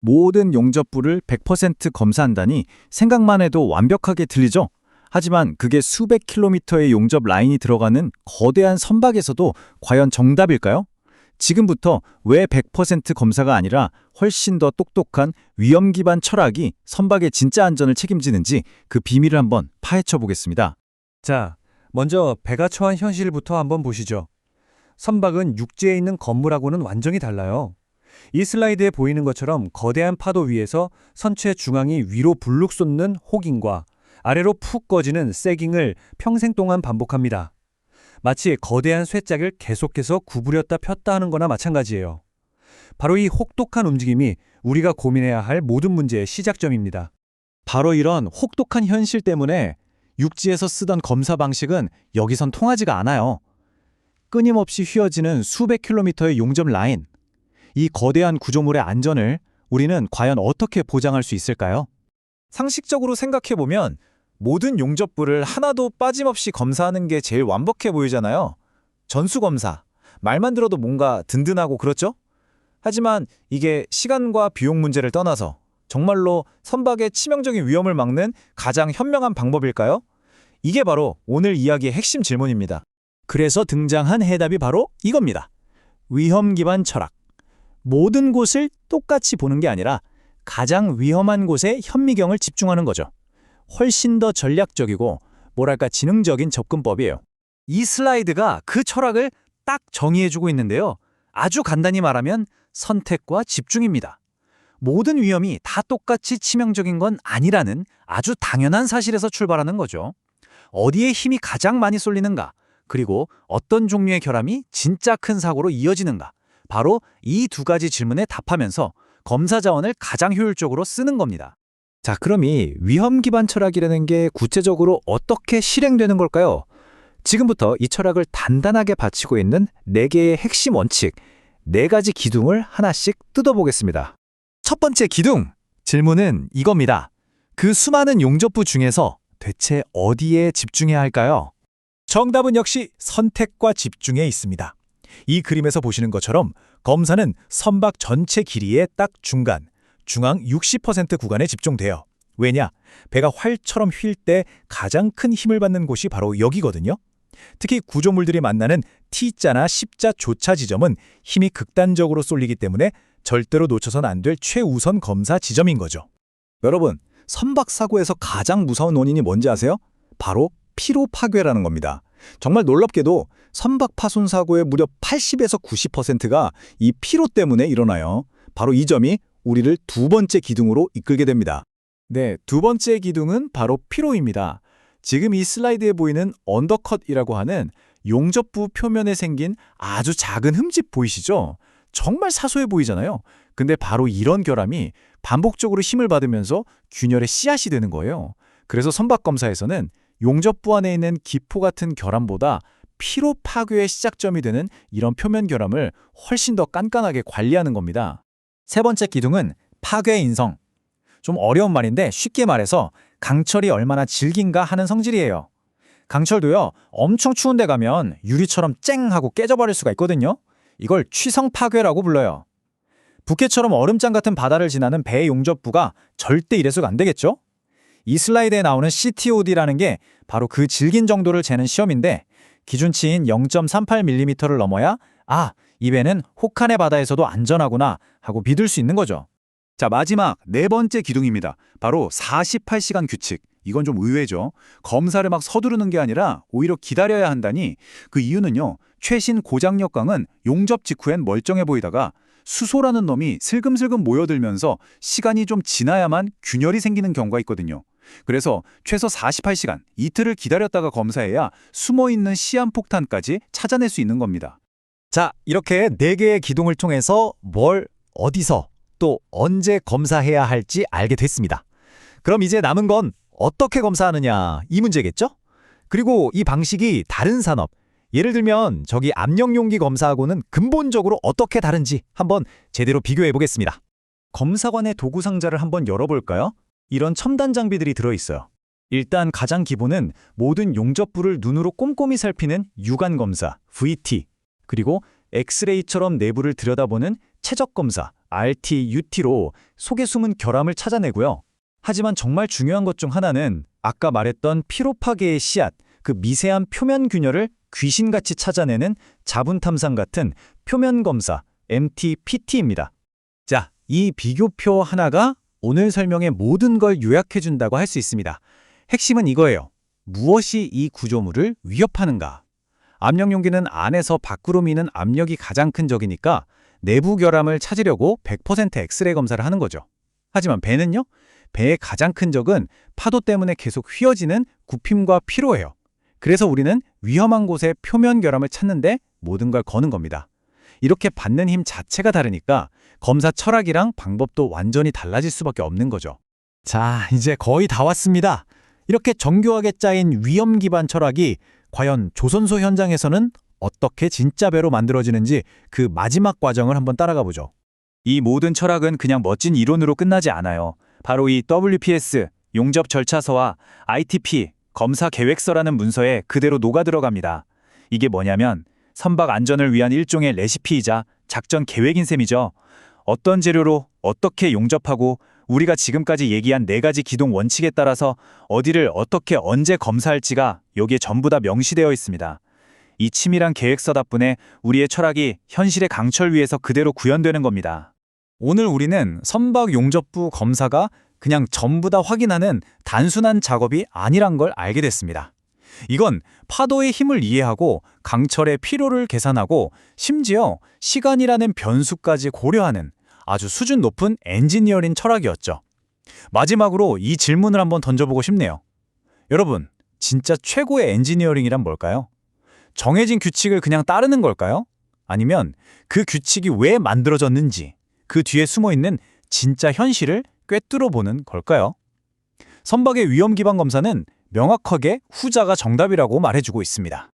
모든 용접부를 100% 검사한다니 생각만 해도 완벽하게 들리죠? 하지만 그게 수백 킬로미터의 용접 라인이 들어가는 거대한 선박에서도 과연 정답일까요? 지금부터 왜 100% 검사가 아니라 훨씬 더 똑똑한 위험 기반 철학이 선박의 진짜 안전을 책임지는지 그 비밀을 한번 파헤쳐 보겠습니다. 자, 먼저 배가 처한 현실부터 한번 보시죠. 선박은 육지에 있는 건물하고는 완전히 달라요. 이 슬라이드에 보이는 것처럼 거대한 파도 위에서 선체 중앙이 위로 불룩 솟는 호깅과 아래로 푹 꺼지는 세깅을 평생 동안 반복합니다. 마치 거대한 쇠짝을 계속해서 구부렸다 폈다 하는 거나 마찬가지예요. 바로 이 혹독한 움직임이 우리가 고민해야 할 모든 문제의 시작점입니다. 바로 이런 혹독한 현실 때문에 육지에서 쓰던 검사 방식은 여기선 통하지가 않아요. 끊임없이 휘어지는 수백 킬로미터의 용접 라인. 이 거대한 구조물의 안전을 우리는 과연 어떻게 보장할 수 있을까요? 상식적으로 생각해보면 모든 용접부를 하나도 빠짐없이 검사하는 게 제일 완벽해 보이잖아요. 전수검사. 말만 들어도 뭔가 든든하고 그렇죠? 하지만 이게 시간과 비용 문제를 떠나서 정말로 선박의 치명적인 위험을 막는 가장 현명한 방법일까요? 이게 바로 오늘 이야기의 핵심 질문입니다. 그래서 등장한 해답이 바로 이겁니다. 위험 기반 철학. 모든 곳을 똑같이 보는 게 아니라 가장 위험한 곳에 현미경을 집중하는 거죠. 훨씬 더 전략적이고 뭐랄까 지능적인 접근법이에요. 이 슬라이드가 그 철학을 딱 정의해주고 있는데요. 아주 간단히 말하면 선택과 집중입니다. 모든 위험이 다 똑같이 치명적인 건 아니라는 아주 당연한 사실에서 출발하는 거죠. 어디에 힘이 가장 많이 쏠리는가, 그리고 어떤 종류의 결함이 진짜 큰 사고로 이어지는가, 바로 이 두 가지 질문에 답하면서 검사 자원을 가장 효율적으로 쓰는 겁니다. 자, 그럼 이 위험 기반 철학이라는 게 구체적으로 어떻게 실행되는 걸까요? 지금부터 이 철학을 단단하게 받치고 있는 4개의 핵심 원칙, 4가지 기둥을 하나씩 뜯어보겠습니다. 첫 번째 기둥! 질문은 이겁니다. 그 수많은 용접부 중에서 대체 어디에 집중해야 할까요? 정답은 역시 선택과 집중에 있습니다. 이 그림에서 보시는 것처럼 검사는 선박 전체 길이의 딱 중간, 중앙 60% 구간에 집중돼요. 왜냐? 배가 활처럼 휠 때 가장 큰 힘을 받는 곳이 바로 여기거든요. 특히 구조물들이 만나는 T자나 십자 조차 지점은 힘이 극단적으로 쏠리기 때문에 절대로 놓쳐선 안 될 최우선 검사 지점인 거죠. 여러분, 선박 사고에서 가장 무서운 원인이 뭔지 아세요? 바로 피로 파괴라는 겁니다. 정말 놀랍게도 선박 파손 사고의 무려 80에서 90%가 이 피로 때문에 일어나요. 바로 이 점이 우리를 두 번째 기둥으로 이끌게 됩니다. 네, 두 번째 기둥은 바로 피로입니다. 지금 이 슬라이드에 보이는 언더컷이라고 하는 용접부 표면에 생긴 아주 작은 흠집 보이시죠? 정말 사소해 보이잖아요. 근데 바로 이런 결함이 반복적으로 힘을 받으면서 균열의 씨앗이 되는 거예요. 그래서 선박 검사에서는 용접부 안에 있는 기포 같은 결함보다 피로 파괴의 시작점이 되는 이런 표면 결함을 훨씬 더 깐깐하게 관리하는 겁니다. 세 번째 기둥은 파괴 인성. 좀 어려운 말인데 쉽게 말해서 강철이 얼마나 질긴가 하는 성질이에요. 강철도요, 엄청 추운 데 가면 유리처럼 쨍 하고 깨져버릴 수가 있거든요. 이걸 취성 파괴라고 불러요. 북해처럼 얼음장 같은 바다를 지나는 배 용접부가 절대 이래서가 안 되겠죠? 이 슬라이드에 나오는 CTOD라는 게 바로 그 질긴 정도를 재는 시험인데 기준치인 0.38mm를 넘어야 이 배는 혹한의 바다에서도 안전하구나 하고 믿을 수 있는 거죠. 자, 마지막 네 번째 기둥입니다. 바로 48시간 규칙. 이건 좀 의외죠. 검사를 막 서두르는 게 아니라 오히려 기다려야 한다니 그 이유는요. 최신 고장력강은 용접 직후엔 멀쩡해 보이다가 수소라는 놈이 슬금슬금 모여들면서 시간이 좀 지나야만 균열이 생기는 경우가 있거든요. 그래서 최소 48시간, 이틀을 기다렸다가 검사해야 숨어있는 시한폭탄까지 찾아낼 수 있는 겁니다. 자, 이렇게 4개의 기둥을 통해서 뭘, 어디서, 또 언제 검사해야 할지 알게 됐습니다. 그럼 이제 남은 건 어떻게 검사하느냐 이 문제겠죠? 그리고 이 방식이 다른 산업, 예를 들면 저기 압력용기 검사하고는 근본적으로 어떻게 다른지 한번 제대로 비교해 보겠습니다. 검사관의 도구 상자를 한번 열어볼까요? 이런 첨단 장비들이 들어있어요. 일단 가장 기본은 모든 용접부를 눈으로 꼼꼼히 살피는 육안 검사, VT, 그리고 엑스레이처럼 내부를 들여다보는 최적 검사 RT-UT로 속에 숨은 결함을 찾아내고요. 하지만 정말 중요한 것 중 하나는 아까 말했던 피로 파괴의 씨앗, 그 미세한 표면 균열을 귀신같이 찾아내는 자분 탐상 같은 표면 검사 MT-PT입니다. 자, 이 비교표 하나가 오늘 설명의 모든 걸 요약해준다고 할 수 있습니다. 핵심은 이거예요. 무엇이 이 구조물을 위협하는가? 압력 용기는 안에서 밖으로 미는 압력이 가장 큰 적이니까 내부 결함을 찾으려고 100% 엑스레이 검사를 하는 거죠. 하지만 배는요? 배의 가장 큰 적은 파도 때문에 계속 휘어지는 굽힘과 피로예요. 그래서 우리는 위험한 곳의 표면 결함을 찾는데 모든 걸 거는 겁니다. 이렇게 받는 힘 자체가 다르니까 검사 철학이랑 방법도 완전히 달라질 수밖에 없는 거죠. 자, 이제 거의 다 왔습니다. 이렇게 정교하게 짜인 위험 기반 철학이 과연 조선소 현장에서는 어떻게 진짜 배로 만들어지는지 그 마지막 과정을 한번 따라가 보죠. 이 모든 철학은 그냥 멋진 이론으로 끝나지 않아요. 바로 이 WPS, 용접 절차서와 ITP, 검사 계획서라는 문서에 그대로 녹아 들어갑니다. 이게 뭐냐면 선박 안전을 위한 일종의 레시피이자 작전 계획인 셈이죠. 어떤 재료로 어떻게 용접하고 우리가 지금까지 얘기한 4가지 기동 원칙에 따라서 어디를 어떻게 언제 검사할지가 여기에 전부 다 명시되어 있습니다. 이 치밀한 계획서 덕분에 우리의 철학이 현실의 강철 위에서 그대로 구현되는 겁니다. 오늘 우리는 선박 용접부 검사가 그냥 전부 다 확인하는 단순한 작업이 아니란 걸 알게 됐습니다. 이건 파도의 힘을 이해하고 강철의 피로를 계산하고 심지어 시간이라는 변수까지 고려하는 아주 수준 높은 엔지니어링 철학이었죠. 마지막으로 이 질문을 한번 던져보고 싶네요. 여러분, 진짜 최고의 엔지니어링이란 뭘까요? 정해진 규칙을 그냥 따르는 걸까요? 아니면 그 규칙이 왜 만들어졌는지 그 뒤에 숨어있는 진짜 현실을 꿰뚫어보는 걸까요? 선박의 위험 기반 검사는 명확하게 후자가 정답이라고 말해주고 있습니다.